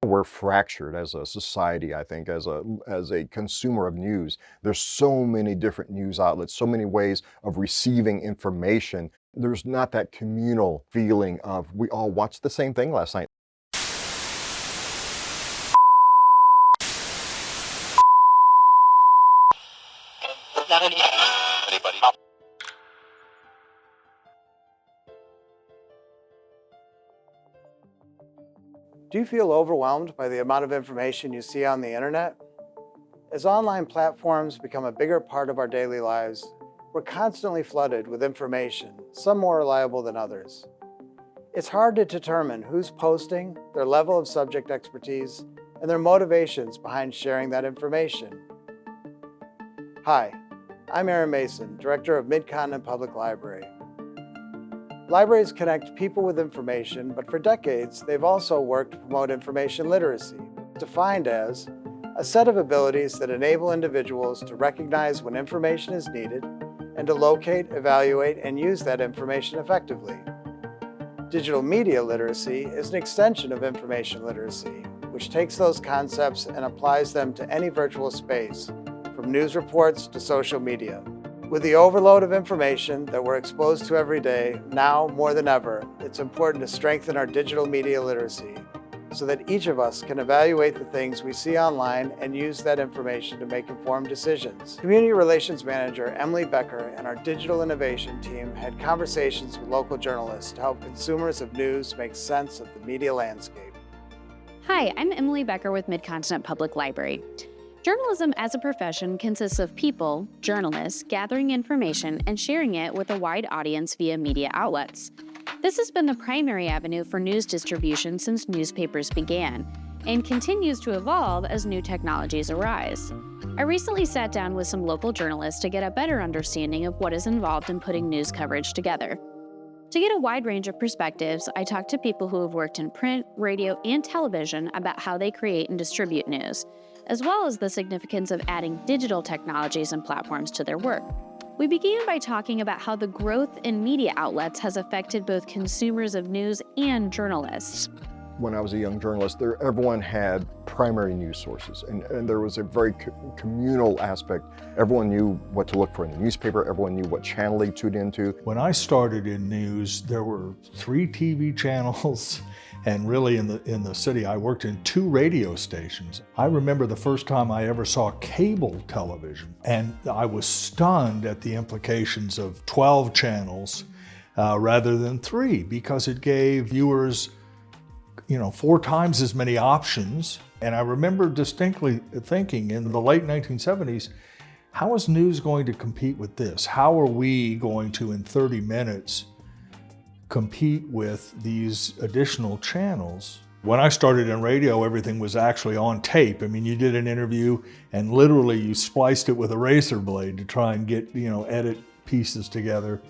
We're fractured as a society, I think, as a consumer of news. There's so many different news outlets, so many ways of receiving information. There's not that communal feeling of we all watched the same thing last night. Do you feel overwhelmed by the amount of information you see on the internet? As online platforms become a bigger part of our daily lives, we're constantly flooded with information, some more reliable than others. It's hard to determine who's posting, their level of subject expertise, and their motivations behind sharing that information. Hi, I'm Aaron Mason, Director of Mid-Continent Public Library. Libraries connect people with information, but for decades, they've also worked to promote information literacy, defined as a set of abilities that enable individuals to recognize when information is needed and to locate, evaluate, and use that information effectively. Digital media literacy is an extension of information literacy, which takes those concepts and applies them to any virtual space, from news reports to social media. With the overload of information that we're exposed to every day, now more than ever, it's important to strengthen our digital media literacy so that each of us can evaluate the things we see online and use that information to make informed decisions. Community Relations Manager Emily Becker and our digital innovation team had conversations with local journalists to help consumers of news make sense of the media landscape. Hi, I'm Emily Becker with Mid-Continent Public Library. Journalism as a profession consists of people, journalists, gathering information and sharing it with a wide audience via media outlets. This has been the primary avenue for news distribution since newspapers began, and continues to evolve as new technologies arise. I recently sat down with some local journalists to get a better understanding of what is involved in putting news coverage together. To get a wide range of perspectives, I talked to people who have worked in print, radio, and television about how they create and distribute news, as well as the significance of adding digital technologies and platforms to their work. We began by talking about how the growth in media outlets has affected both consumers of news and journalists. When I was a young journalist, everyone had primary news sources, and there was a very communal aspect. Everyone knew what to look for in the newspaper, everyone knew what channel they tuned into. When I started in news, there were 3 TV channels, and really in the city, I worked in 2 radio stations. I remember the first time I ever saw cable television, and I was stunned at the implications of 12 channels rather than 3, because it gave viewers 4 times as many options. And I remember distinctly thinking in the late 1970s, how is news going to compete with this? How are we going to, in 30 minutes, compete with these additional channels? When I started in radio, everything was actually on tape. I mean, you did an interview and literally you spliced it with a razor blade to try and get, edit pieces together.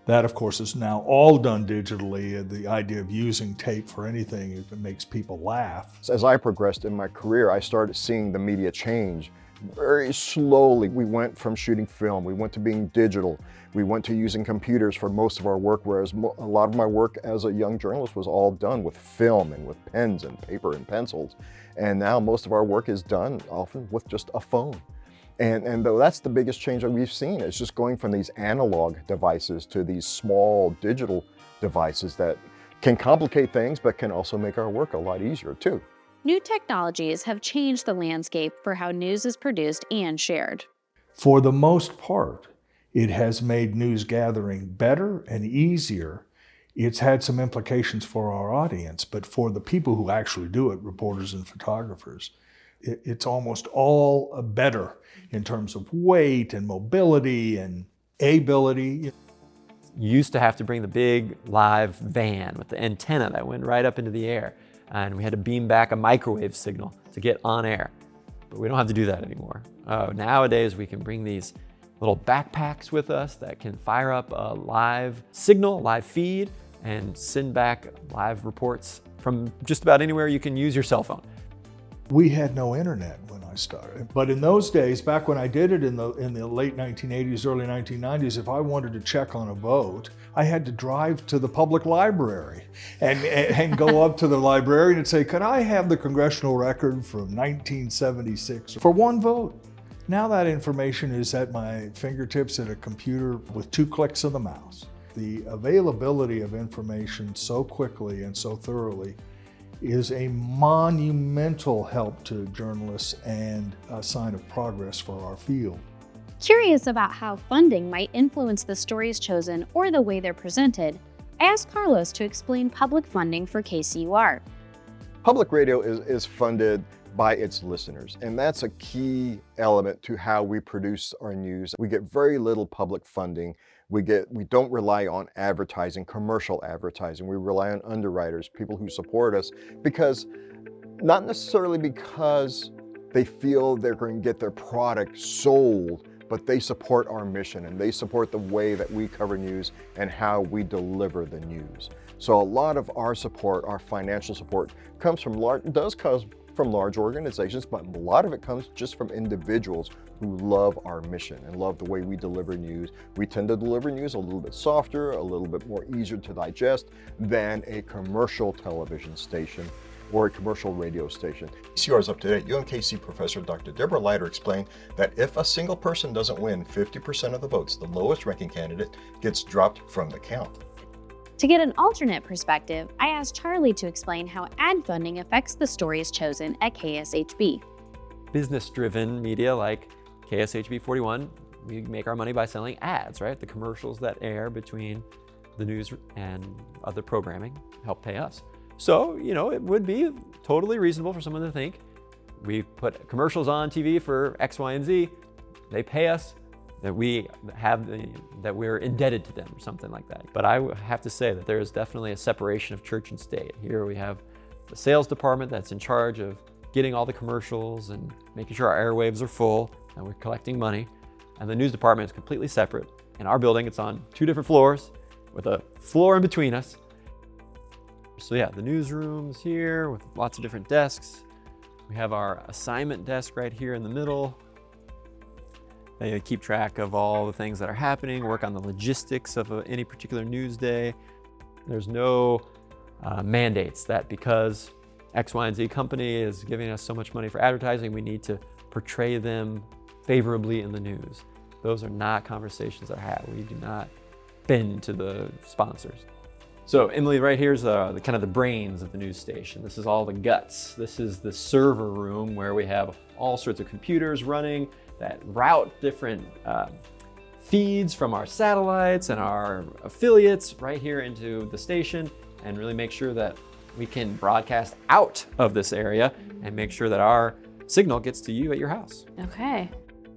That, of course, is now all done digitally. The idea of using tape for anything, it makes people laugh. As I progressed in my career, I started seeing the media change very slowly. We went from shooting film, we went to being digital, we went to using computers for most of our work, whereas a lot of my work as a young journalist was all done with film and with pens and paper and pencils. And now most of our work is done often with just a phone. And though that's the biggest change that we've seen, it's just going from these analog devices to these small digital devices that can complicate things, but can also make our work a lot easier too. New technologies have changed the landscape for how news is produced and shared. For the most part, it has made news gathering better and easier. It's had some implications for our audience, but for the people who actually do it, reporters and photographers, it's almost all better in terms of weight and mobility and ability. You used to have to bring the big live van with the antenna that went right up into the air, and we had to beam back a microwave signal to get on air. But we don't have to do that anymore. Nowadays we can bring these little backpacks with us that can fire up a live signal, live feed, and send back live reports from just about anywhere you can use your cell phone. We had no internet when I started. But in those days, back when I did it in the late 1980s, early 1990s, if I wanted to check on a vote, I had to drive to the public library and go up to the librarian and say, could I have the congressional record from 1976 for one vote? Now that information is at my fingertips at a computer with 2 clicks of the mouse. The availability of information so quickly and so thoroughly is a monumental help to journalists and a sign of progress for our field. Curious about how funding might influence the stories chosen or the way they're presented, I asked Carlos to explain public funding for KCUR. Public radio is funded by its listeners, and that's a key element to how we produce our news. We get very little public funding. We don't rely on advertising, commercial advertising. We rely on underwriters, people who support us, because not necessarily because they feel they're going to get their product sold, but they support our mission and they support the way that we cover news and how we deliver the news. So a lot of our support, our financial support, does come from large organizations, but a lot of it comes just from individuals who love our mission and love the way we deliver news. We tend to deliver news a little bit softer, a little bit more easier to digest than a commercial television station or a commercial radio station. KCUR's Up to Date, UMKC professor Dr. Deborah Leiter explained that if a single person doesn't win 50% of the votes, the lowest ranking candidate gets dropped from the count. To get an alternate perspective, I asked Charlie to explain how ad funding affects the stories chosen at KSHB. Business-driven media like KSHB 41, we make our money by selling ads, right? The commercials that air between the news and other programming help pay us. So, it would be totally reasonable for someone to think, we put commercials on TV for X, Y, and Z, they pay us, that we're indebted to them or something like that. But I have to say that there is definitely a separation of church and state. Here we have the sales department that's in charge of getting all the commercials and making sure our airwaves are full and we're collecting money. And the news department is completely separate. In our building, it's on 2 different floors with a floor in between us. So yeah, the newsroom's here with lots of different desks. We have our assignment desk right here in the middle. They keep track of all the things that are happening, work on the logistics of any particular news day. There's no mandates that because X, Y, and Z company is giving us so much money for advertising, we need to portray them favorably in the news. Those are not conversations that are had. We do not bend to the sponsors. So Emily, right here's the kind of the brains of the news station. This is all the guts. This is the server room where we have all sorts of computers running that route different feeds from our satellites and our affiliates right here into the station and really make sure that we can broadcast out of this area and make sure that our signal gets to you at your house. Okay.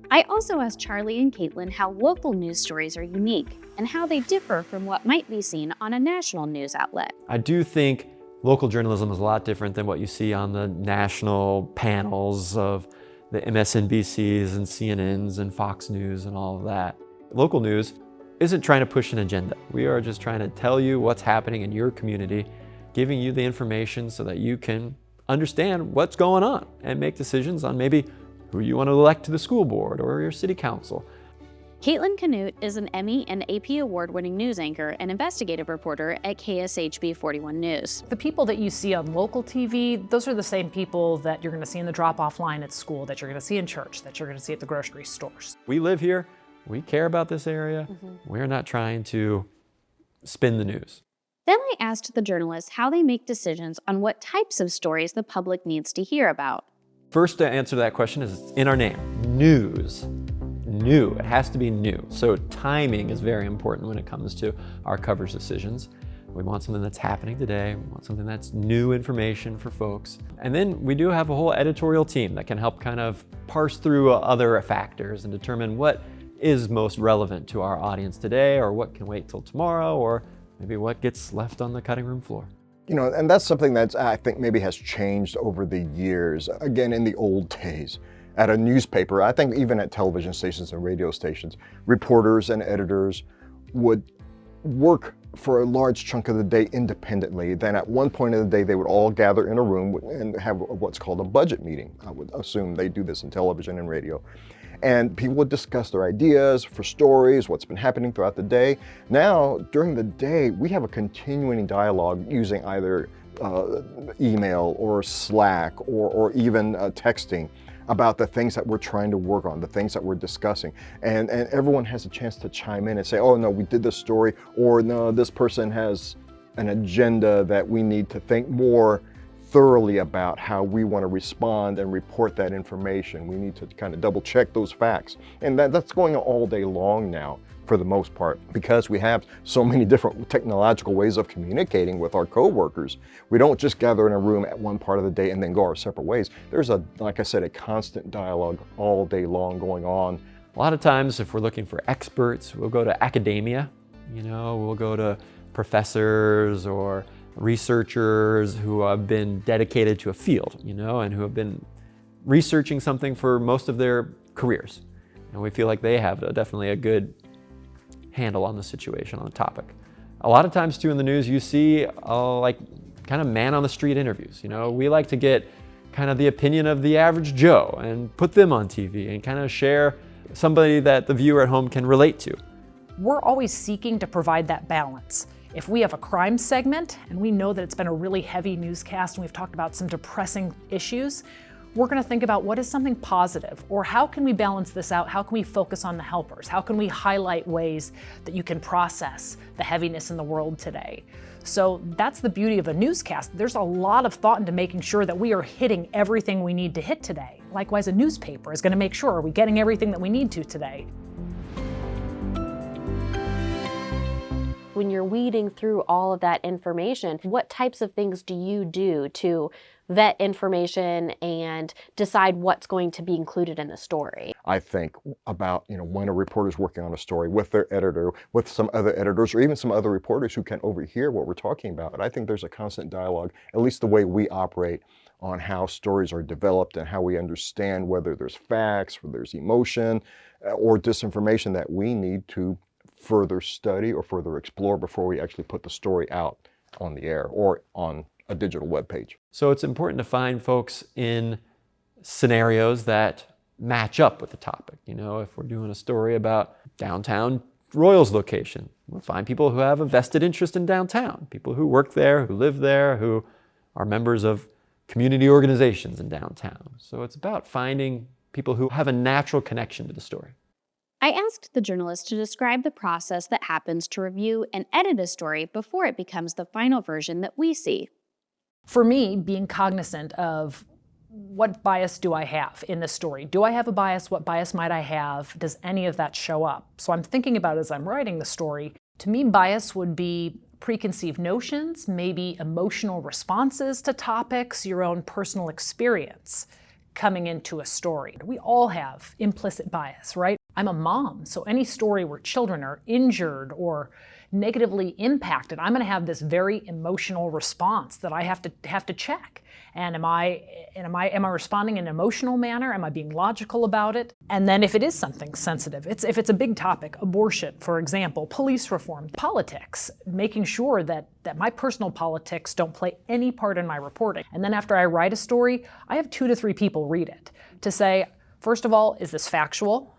I also asked Charlie and Caitlin how local news stories are unique and how they differ from what might be seen on a national news outlet. I do think local journalism is a lot different than what you see on the national panels of the MSNBCs and CNNs and Fox News and all of that. Local news isn't trying to push an agenda. We are just trying to tell you what's happening in your community, giving you the information so that you can understand what's going on and make decisions on maybe who you want to elect to the school board or your city council. Caitlin Knute is an Emmy and AP award-winning news anchor and investigative reporter at KSHB 41 News. The people that you see on local TV, those are the same people that you're going to see in the drop-off line at school, that you're going to see in church, that you're going to see at the grocery stores. We live here. We care about this area. We're not trying to spin the news. Then I asked the journalists how they make decisions on what types of stories the public needs to hear about. First to answer that question is in our name, news. New, it has to be new. So timing is very important when it comes to our coverage decisions. We want something that's happening today. We want something that's new information for folks. And then we do have a whole editorial team that can help kind of parse through other factors and determine what is most relevant to our audience today, or what can wait till tomorrow, or maybe what gets left on the cutting room floor. And that's something that I think maybe has changed over the years. Again, in the old days, at a newspaper, I think even at television stations and radio stations, reporters and editors would work for a large chunk of the day independently. Then at one point in the day, they would all gather in a room and have what's called a budget meeting. I would assume they do this in television and radio. And people would discuss their ideas for stories, what's been happening throughout the day. Now, during the day, we have a continuing dialogue using either email or Slack or even texting about the things that we're trying to work on, the things that we're discussing. And everyone has a chance to chime in and say, oh no, we did this story, or no, this person has an agenda that we need to think more thoroughly about how we want to respond and report that information. We need to kind of double check those facts. And that's going on all day long now, for the most part, because we have so many different technological ways of communicating with our coworkers. We don't just gather in a room at one part of the day and then go our separate ways. There's like I said, a constant dialogue all day long going on. A lot of times, if we're looking for experts, we'll go to academia. We'll go to professors or researchers who have been dedicated to a field, and who have been researching something for most of their careers. And we feel like they have definitely a good handle on the situation, on the topic. A lot of times too in the news, you see like kind of man on the street interviews. We like to get kind of the opinion of the average Joe and put them on TV and kind of share somebody that the viewer at home can relate to. We're always seeking to provide that balance. If we have a crime segment and we know that it's been a really heavy newscast and we've talked about some depressing issues, we're going to think about what is something positive, or how can we balance this out? How can we focus on the helpers? How can we highlight ways that you can process the heaviness in the world today? So that's the beauty of a newscast. There's a lot of thought into making sure that we are hitting everything we need to hit today. Likewise, a newspaper is going to make sure, are we getting everything that we need to today? When you're weeding through all of that information, what types of things do you do to vet information and decide what's going to be included in a story? I think about, when a reporter's working on a story with their editor, with some other editors, or even some other reporters who can overhear what we're talking about. And I think there's a constant dialogue, at least the way we operate, on how stories are developed and how we understand whether there's facts, whether there's emotion, or disinformation that we need to further study or further explore before we actually put the story out on the air or on a digital web page. So it's important to find folks in scenarios that match up with the topic. If we're doing a story about downtown Royals location, we'll find people who have a vested interest in downtown, people who work there, who live there, who are members of community organizations in downtown. So it's about finding people who have a natural connection to the story. I asked the journalist to describe the process that happens to review and edit a story before it becomes the final version that we see. For me, being cognizant of what bias do I have in this story? Do I have a bias? What bias might I have? Does any of that show up? So I'm thinking about as I'm writing the story. To me, bias would be preconceived notions, maybe emotional responses to topics, your own personal experience coming into a story. We all have implicit bias, right? I'm a mom, so any story where children are injured or negatively impacted, I'm going to have this very emotional response that I have to check. And am I responding in an emotional manner? Am I being logical about it? And then if it is something sensitive, if it's a big topic, abortion, for example, police reform, politics, making sure that my personal politics don't play any part in my reporting. And then after I write a story, I have 2 to 3 people read it to say, first of all, is this factual?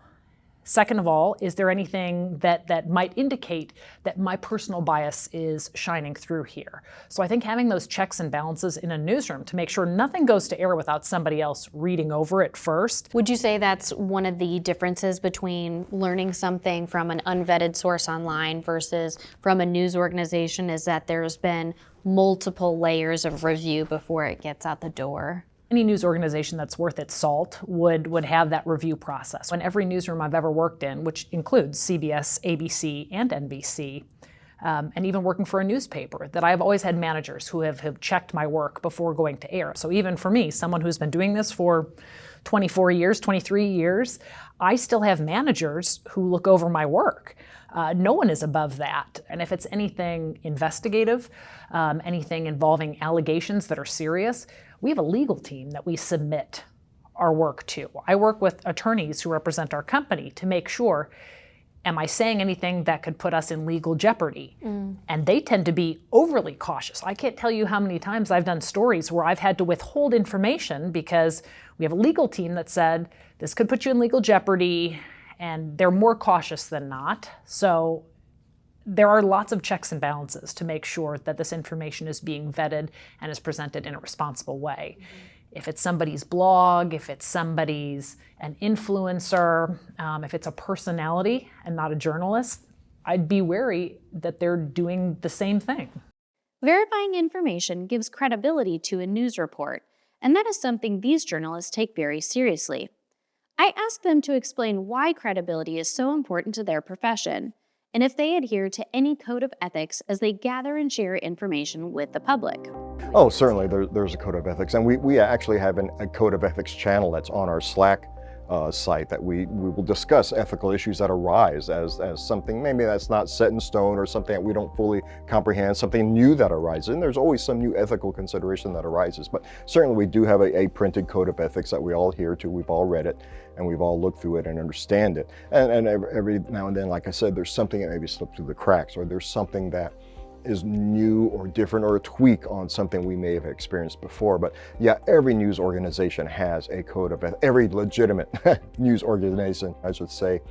Second of all, is there anything that might indicate that my personal bias is shining through here? So I think having those checks and balances in a newsroom to make sure nothing goes to air without somebody else reading over it first. Would you say that's one of the differences between learning something from an unvetted source online versus from a news organization, is that there's been multiple layers of review before it gets out the door? Any news organization that's worth its salt would have that review process. In every newsroom I've ever worked in, which includes CBS, ABC, and NBC, and even working for a newspaper, that I've always had managers who have checked my work before going to air. So even for me, someone who's been doing this for 24 years, 23 years, I still have managers who look over my work. No one is above that. And if it's anything investigative, anything involving allegations that are serious, we have a legal team that we submit our work to. I work with attorneys who represent our company to make sure Am I saying anything that could put us in legal jeopardy? And they tend to be overly cautious. I can't tell you how many times I've done stories where I've had to withhold information because we have a legal team that said, this could put you in legal jeopardy, and they're more cautious than not. So there are lots of checks and balances to make sure that this information is being vetted and is presented in a responsible way. If it's somebody's blog, if it's an influencer, if it's a personality and not a journalist, I'd be wary that they're doing the same thing. Verifying information gives credibility to a news report, and that is something these journalists take very seriously. I asked them to explain why credibility is so important to their profession, and if they adhere to any code of ethics as they gather and share information with the public. Oh, certainly there's a code of ethics, and we actually have a code of ethics channel that's on our Slack site that we will discuss ethical issues that arise as something maybe that's not set in stone or something that we don't fully comprehend, something new that arises. And there's always some new ethical consideration that arises, but certainly we do have a printed code of ethics that we all adhere to. We've all read it and we've all looked through it and understand it. And every now and then, like I said, there's something that maybe slipped through the cracks, or there's something that is new or different, or a tweak on something we may have experienced before. But yeah, every news organization has a code of ethics. Every legitimate news organization, I should say,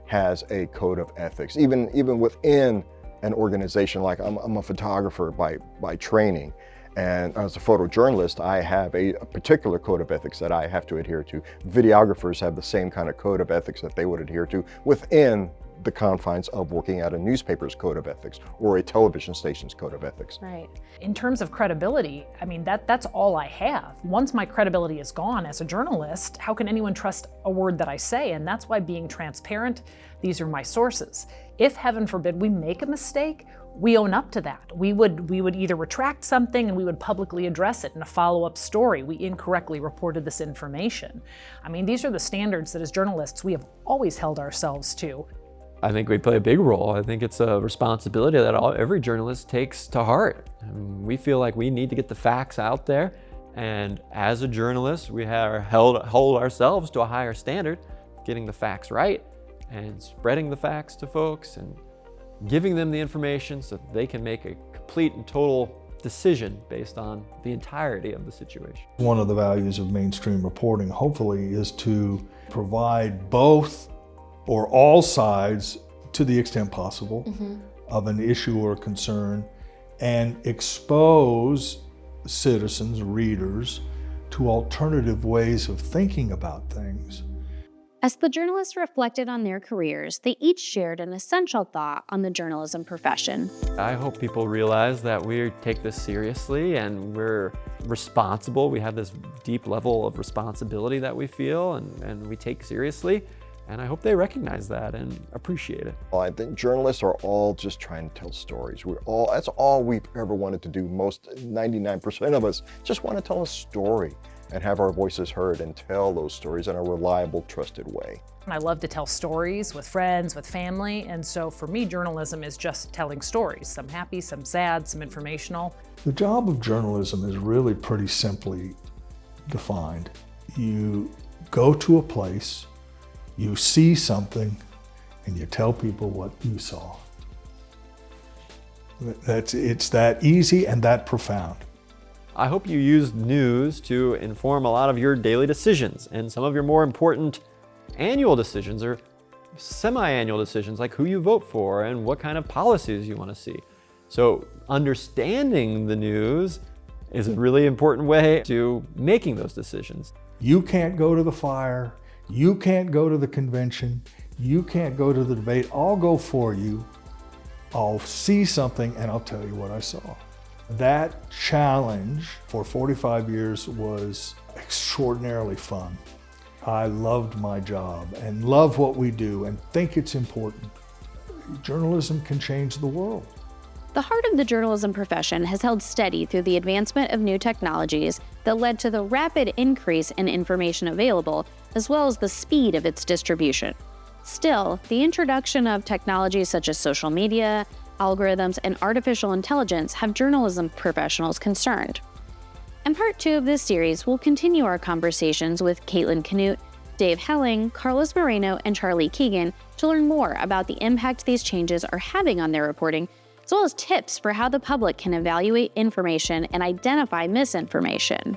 has a code of ethics. Even within an organization, like I'm a photographer by training, and as a photojournalist, I have a particular code of ethics that I have to adhere to. Videographers have the same kind of code of ethics that they would adhere to within the confines of working at a newspaper's code of ethics or a television station's code of ethics. Right. In terms of credibility, I mean, that's all I have. Once my credibility is gone as a journalist, how can anyone trust a word that I say? And that's why being transparent, these are my sources. If, heaven forbid, we make a mistake, we own up to that. We would either retract something and we would publicly address it in a follow-up story. We incorrectly reported this information. I mean, these are the standards that as journalists we have always held ourselves to. I think we play a big role. I think it's a responsibility that every journalist takes to heart. We feel like we need to get the facts out there, and as a journalist, we hold ourselves to a higher standard, getting the facts right and spreading the facts to folks and giving them the information so that they can make a complete and total decision based on the entirety of the situation. One of the values of mainstream reporting, hopefully, is to provide both or all sides, to the extent possible, of an issue or concern, and expose citizens, readers, to alternative ways of thinking about things. As the journalists reflected on their careers, they each shared an essential thought on the journalism profession. I hope people realize that we take this seriously and we're responsible. We have this deep level of responsibility that we feel and we take seriously. And I hope they recognize that and appreciate it. Well, I think journalists are all just trying to tell stories. That's all we've ever wanted to do. 99% of us just want to tell a story and have our voices heard and tell those stories in a reliable, trusted way. I love to tell stories with friends, with family, and so for me, journalism is just telling stories, some happy, some sad, some informational. The job of journalism is really pretty simply defined. You go to a place, you see something, and you tell people what you saw. It's that easy and that profound. I hope you use news to inform a lot of your daily decisions and some of your more important annual decisions or semi-annual decisions, like who you vote for and what kind of policies you want to see. So understanding the news is a really important way to making those decisions. You can't go to the fire, you can't go to the convention, you can't go to the debate. I'll go for you. I'll see something and I'll tell you what I saw. That challenge for 45 years was extraordinarily fun. I loved my job and love what we do and think it's important. Journalism can change the world. The heart of the journalism profession has held steady through the advancement of new technologies that led to the rapid increase in information available, as well as the speed of its distribution. Still, the introduction of technologies such as social media, algorithms, and artificial intelligence have journalism professionals concerned. In part 2 of this series, we'll continue our conversations with Knute, Dave Helling, Carlos Moreno, and Charlie Keegan to learn more about the impact these changes are having on their reporting, as well as tips for how the public can evaluate information and identify misinformation.